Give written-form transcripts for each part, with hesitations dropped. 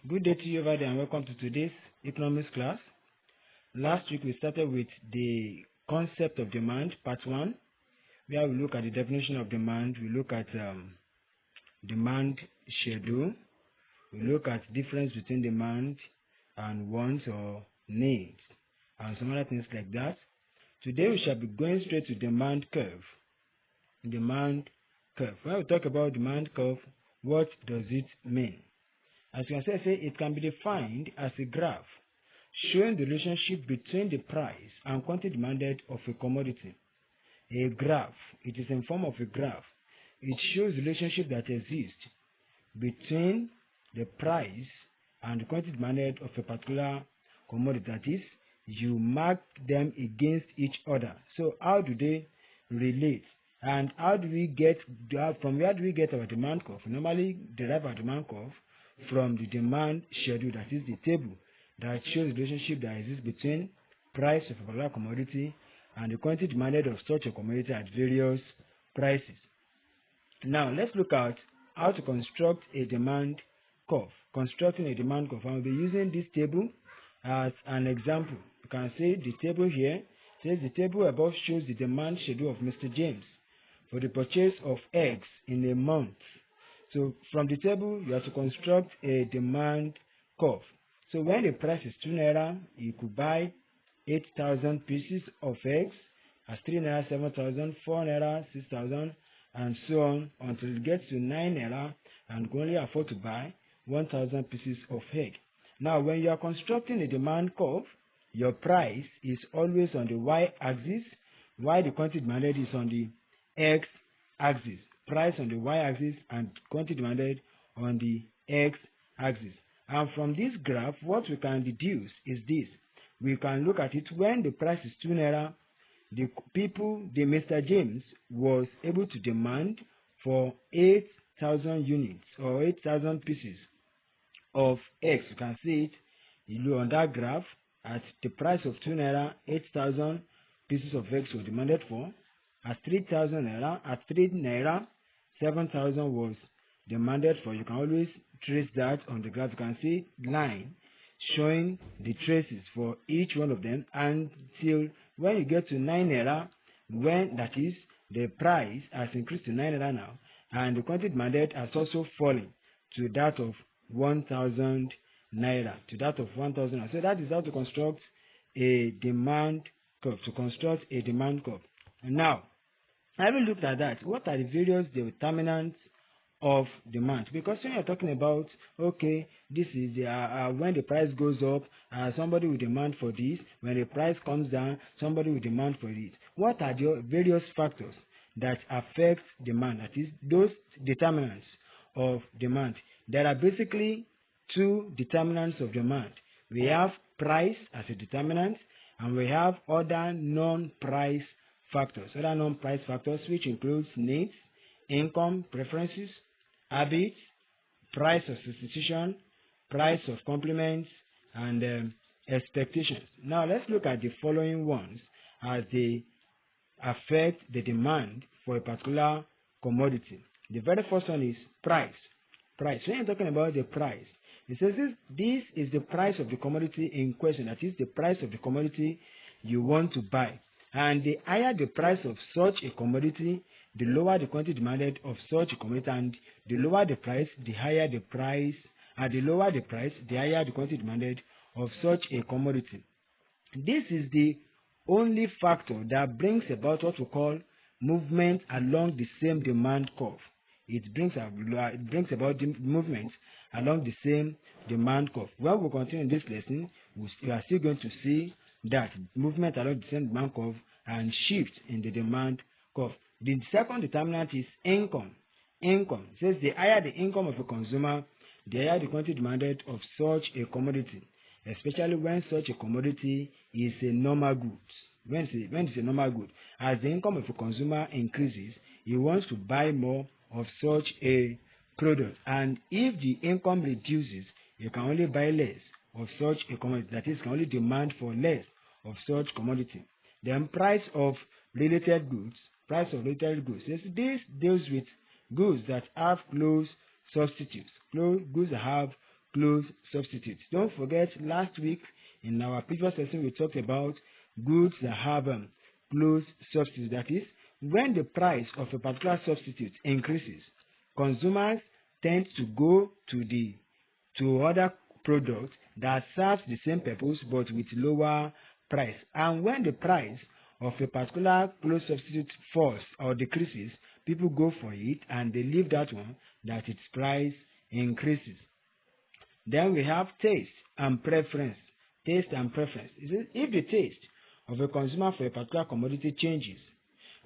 Good day to you over there and welcome to today's economics class. Last week we started with the concept of demand, part 1, where we look at the definition of demand, we look at demand schedule, we look at difference between demand and wants or needs, and some other things like that. Today we shall be going straight to demand curve. Demand curve. When we talk about demand curve, what does it mean? As you can say, it can be defined as a graph showing the relationship between the price and quantity demanded of a commodity. A graph, it is in form of a graph. It shows the relationship that exists between the price and the quantity demanded of a particular commodity. That is, you mark them against each other. So how do they relate? And how do we get, from where do we get our demand curve? We normally derive our demand curve from the demand schedule, that is the table that shows the relationship that exists between price of a particular commodity and the quantity demanded of such a commodity at various prices. Now let's look at how to construct a demand curve. Constructing a demand curve, I'll be using this table as an example. You can see the table here. Says the table above shows the demand schedule of Mr. James for the purchase of eggs in a month. So from the table, you have to construct a demand curve. So when the price is 2 naira, you could buy 8,000 pieces of eggs as 3 naira, 7,000, 4 naira, 6,000, and so on until it gets to 9 naira and you can only afford to buy 1,000 pieces of egg. Now, when you are constructing a demand curve, your price is always on the y-axis, while the quantity demanded is on the x-axis. Price on the y-axis and quantity demanded on the x-axis. And from this graph, what we can deduce is this. We can look at it when the price is 2 naira, the Mr. James was able to demand for 8,000 units or 8,000 pieces of eggs. You can see it on that graph at the price of 2 naira, 8,000 pieces of eggs were demanded for. At 3,000 naira, at 3 naira, 7,000 was demanded for. You can always trace that on the graph. You can see line showing the traces for each one of them until when you get to 9 naira, when that is the price has increased to 9 naira now, and the quantity demanded has also fallen to that of 1,000 naira. To that of 1,000 naira. So that is how to construct a demand curve. To construct a demand curve. And now, having looked at that, what are the various determinants of demand? Because when you're talking about, okay, this is when the price goes up, somebody will demand for this. When the price comes down, somebody will demand for it. What are the various factors that affect demand? That is, those determinants of demand. There are basically two determinants of demand. We have price as a determinant, and we have other non-price factors. Other non-price factors, which includes needs, income, preferences, habits, price of substitution, price of complements, and expectations. Now let's look at the following ones as they affect the demand for a particular commodity. The very first one is price. Price. When you're talking about the price, it says this is the price of the commodity in question. That is the price of the commodity you want to buy. And the higher the price of such a commodity, the lower the quantity demanded of such a commodity, and the lower the price, the higher the price, and the lower the price, the higher the quantity demanded of such a commodity. This is the only factor that brings about what we call movement along the same demand curve. It brings about the movement along the same demand curve. When we continue in this lesson, we are still going to see that movement along the same demand curve and shift in the demand curve. The second determinant is income. Income says the higher the income of a consumer, the higher the quantity demanded of such a commodity, especially when such a commodity is a normal good. When it's a normal good, as the income of a consumer increases, he wants to buy more of such a product. And if the income reduces, you can only buy less of such a commodity. That is, can only demand for less of such commodity. Then price of related goods. Price of related goods. This deals with goods that have close substitutes. Goods that have close substitutes. Don't forget, last week in our previous lesson we talked about goods that have close substitutes. That is, when the price of a particular substitute increases, consumers tend to go to other products that serves the same purpose but with lower price. And when the price of a particular close substitute falls or decreases, people go for it and they leave that one that its price increases. Then we have taste and preference. Taste and preference. If the taste of a consumer for a particular commodity changes,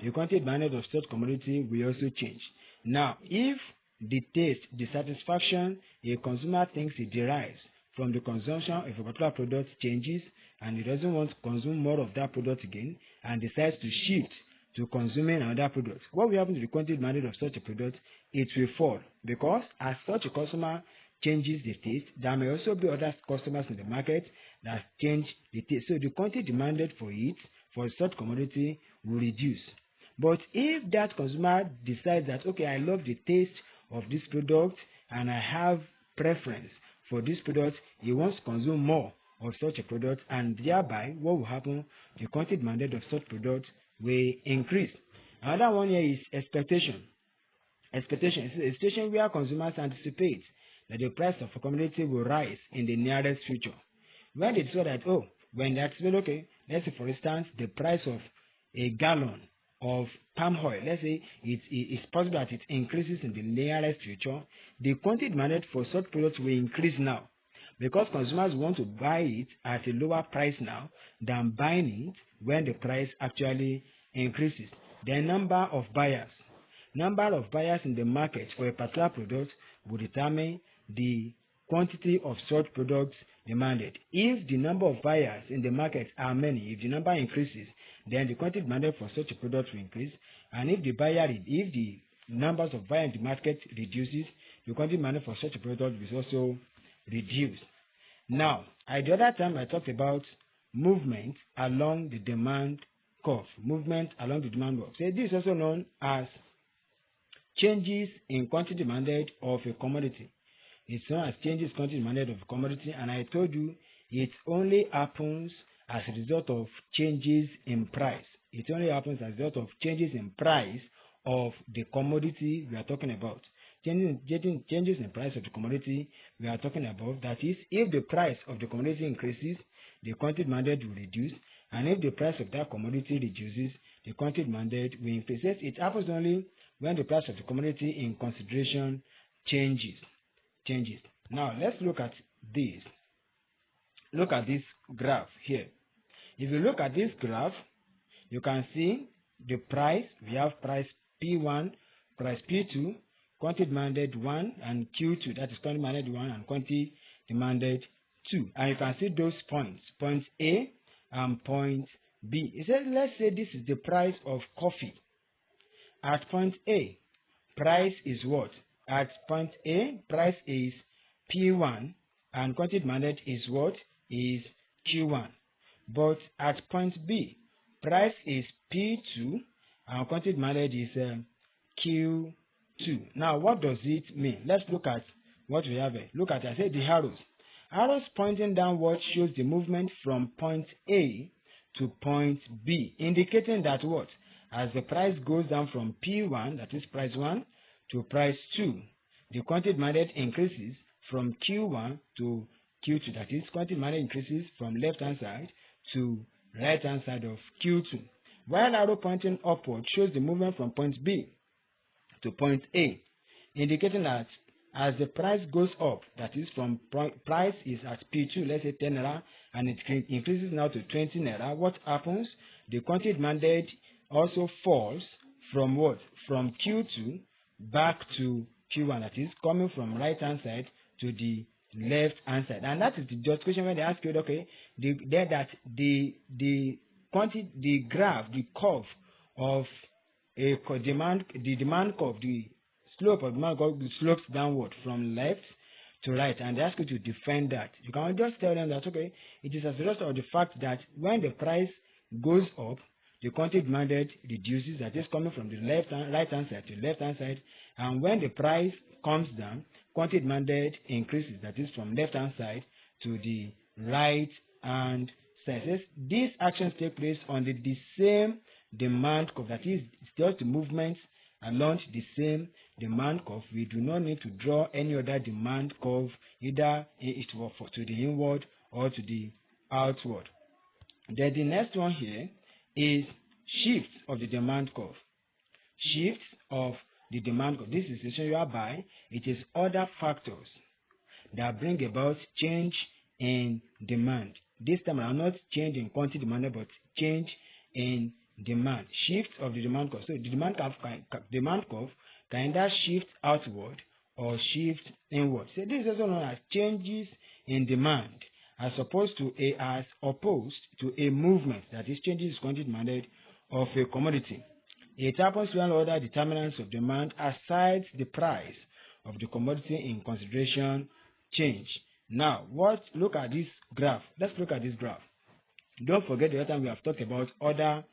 the quantity demanded of such commodity will also change. Now, if the taste, the satisfaction a consumer thinks it derives from the consumption of a particular product changes, and he doesn't want to consume more of that product again, and decides to shift to consuming another product, what will happen to the quantity demanded of such a product? It will fall, because as such a customer changes the taste, there may also be other customers in the market that change the taste. So the quantity demanded for it, for such commodity, will reduce. But if that consumer decides that, okay, I love the taste of this product and I have preference for this product, he wants to consume more of such a product, and thereby what will happen? The quantity demanded of such product will increase. Another one here is expectation. Expectation is a situation where consumers anticipate that the price of a commodity will rise in the nearest future. When they say that, oh, when that's well, okay, let's say for instance the price of a gallon of palm oil, let's say it's possible that it increases in the nearest future, the quantity demanded for such products will increase now, because consumers want to buy it at a lower price now than buying it when the price actually increases. The number of buyers. Number of buyers in the market for a particular product will determine the quantity of such products demanded. If the number of buyers in the market are many, if the number increases, then the quantity demanded for such a product will increase. And if the numbers of buyers in the market reduces, the quantity demanded for such a product will also reduce. Now, at the other time I talked about movement along the demand curve. Movement along the demand curve. So this is also known as changes in quantity demanded of a commodity. It's known as changes in quantity demanded of a commodity, and I told you it only happens as a result of changes in price. It only happens as a result of changes in price of the commodity we are talking about. Changes in price of the commodity we are talking about, that is, if the price of the commodity increases, the quantity demanded will reduce, and if the price of that commodity reduces, the quantity demanded will increase. It happens only when the price of the commodity in consideration changes. Now, let's look at this. Look at this graph here. If you look at this graph, you can see the price. We have price P1, price P2, quantity demanded 1, and Q2, that is quantity demanded 1 and quantity demanded 2. And you can see those points, point A and point B. It says, let's say this is the price of coffee. At point A, price is what? At point A, price is P1 and quantity demanded is what? Is Q1. But at point B, price is P2 and quantity demanded is Q2. Now, what does it mean? Let's look at what we have here. Look at, I said the arrows. Arrows pointing downward shows the movement from point A to point B, indicating that what? As the price goes down from P1, that is price 1, to price 2, the quantity demanded increases from Q1 to Q2, that is quantity demanded increases from left-hand side to right-hand side of Q2. While arrow pointing upward shows the movement from point B to point A, indicating that as the price goes up, that is from price is at P2, let's say 10 naira, and it increases now to 20 naira, what happens? The quantity demanded also falls from what? From Q2 back to Q1, that is coming from right hand side to the left hand side. And that is the justification when they ask you, okay, the graph, the curve of a demand, the demand curve, the slope of demand curve slopes downward from left to right, and they ask you to defend that. You can just tell them that, okay, it is as a result of the fact that when the price goes up, the quantity demanded reduces, that is coming from the right hand side to left hand side, and when the price comes down, quantity demanded increases, that is from left hand side to the right hand side. It says these actions take place on the same demand curve, that is just the movements along the same demand curve. We do not need to draw any other demand curve, either to the inward or to the outward. Then the next one here is shift of the demand curve. Shift of the demand curve. This is a situation whereby it is other factors that bring about change in demand. This time around, not change in quantity demanded, but change in demand. Shift of the demand curve. So the demand curve can either shift outward or shift inward. So this is also known as changes in demand, as opposed to a movement, that is changes in quantity demanded of a commodity. It happens when other determinants of demand aside the price of the commodity in consideration change. Now, look at this graph. Let's look at this graph. Don't forget the other time we have talked about other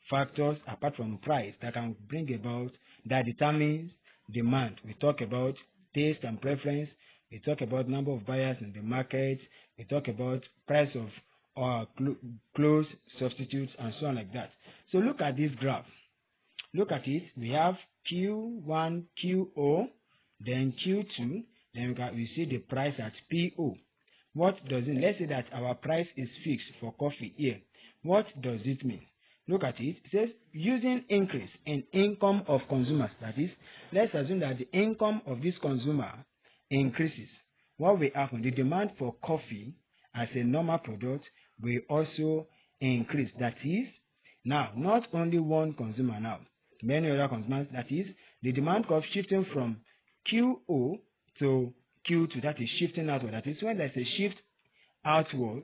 factors apart from price that can bring about, that determines demand. We talk about taste and preference. We talk about number of buyers in the market. We talk about price of clothes substitutes and so on like that. So look at this graph. Look at it. We have Q1, QO, then Q2, then we see the price at PO. What does it? Let's say that our price is fixed for coffee here. What does it mean? Look at it. It says using increase in income of consumers. That is, let's assume that the income of this consumer increases. What will happen? The demand for coffee as a normal product will also increase. That is, now not only one consumer now, many other consumers. That is, the demand curve shifting from QO to Q2. That is shifting outward. That is, when there's a shift outward,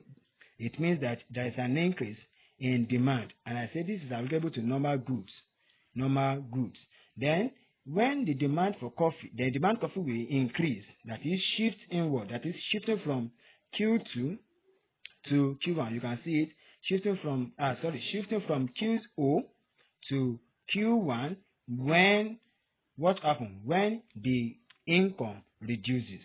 it means that there is an increase in demand. And I say this is applicable to normal goods. Normal goods. Then, when the demand for coffee, the demand coffee will increase. That is shift inward. That is shifting from Q2 to Q1. You can see it shifting from QO to Q1 when what happens? When the income reduces.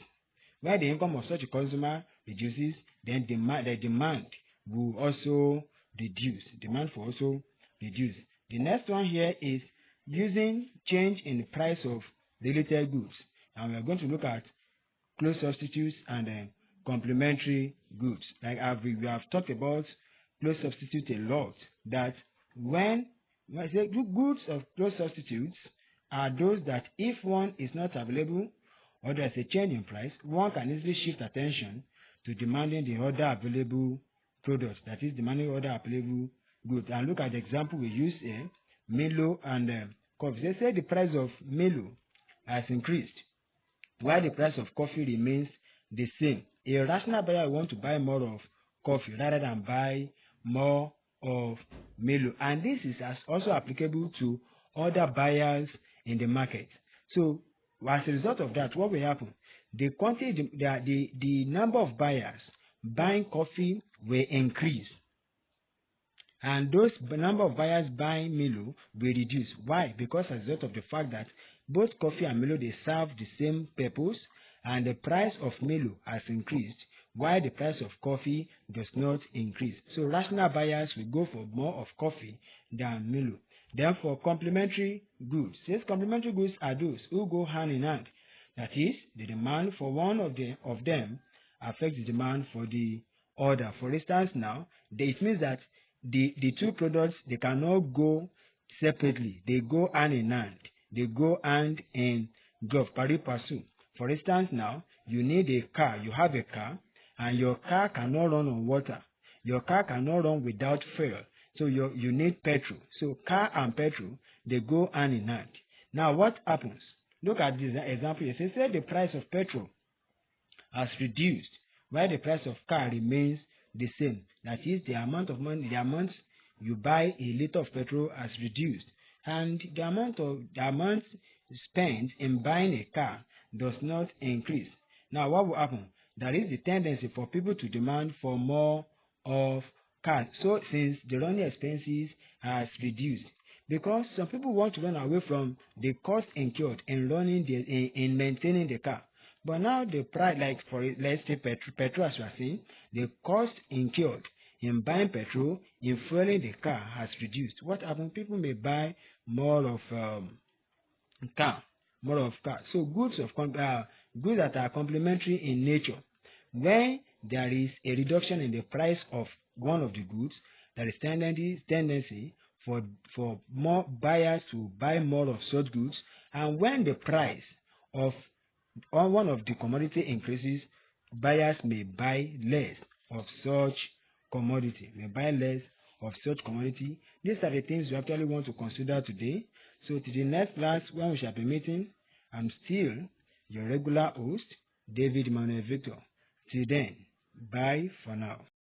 When the income of such a consumer reduces, then the demand will also reduce. Demand will also reduce. The next one here is using change in the price of related goods. And we are going to look at close substitutes and complementary goods. Like we have talked about close substitute a lot. That when I say goods of close substitutes are those that if one is not available or there's a change in price, one can easily shift attention to demanding the other available products. That is demanding other available goods. And look at the example we use here, Milo and coffee. They say the price of Milo has increased while the price of coffee remains the same. A rational buyer will want to buy more of coffee rather than buy more of Milo. And this is also applicable to other buyers in the market. So as a result of that, what will happen? The quantity, the number of buyers buying coffee will increase. And those number of buyers buying Milo will reduce. Why? Because as a result of the fact that both coffee and Milo, they serve the same purpose, and the price of Milo has increased while the price of coffee does not increase. So rational buyers will go for more of coffee than Milo. Then for complementary goods, since complementary goods are those who go hand in hand. That is, the demand for one of them affects the demand for the other. For instance, now, it means that the two products, they cannot go separately. They go hand in hand. They go hand in glove, pari passu. For instance, now, you need a car. You have a car, and your car cannot run on water. Your car cannot run without fuel. So you need petrol. So car and petrol, they go hand in hand. Now, what happens? Look at this example. It says, say the price of petrol has reduced while the price of car remains the same. That is, the amount of money, the amount you buy a liter of petrol has reduced, and the amount spent in buying a car does not increase. Now, what will happen? There is the tendency for people to demand for more of cars. So, since the running expenses has reduced, because some people want to run away from the cost incurred in maintaining the car. But now the price, like for let's say petrol as we are saying, the cost incurred in buying petrol, in fueling the car has reduced. What happens? People may buy more of car, more of car. So goods that are complementary in nature. When there is a reduction in the price of one of the goods, there is tendency for more buyers to buy more of such goods. And when the price of on one of the commodity increases, buyers may buy less of such commodity. These are the things we actually want to consider today. So to the next class when we shall be meeting, I'm still your regular host, David-Emmanuel Victor. Till then, bye for now.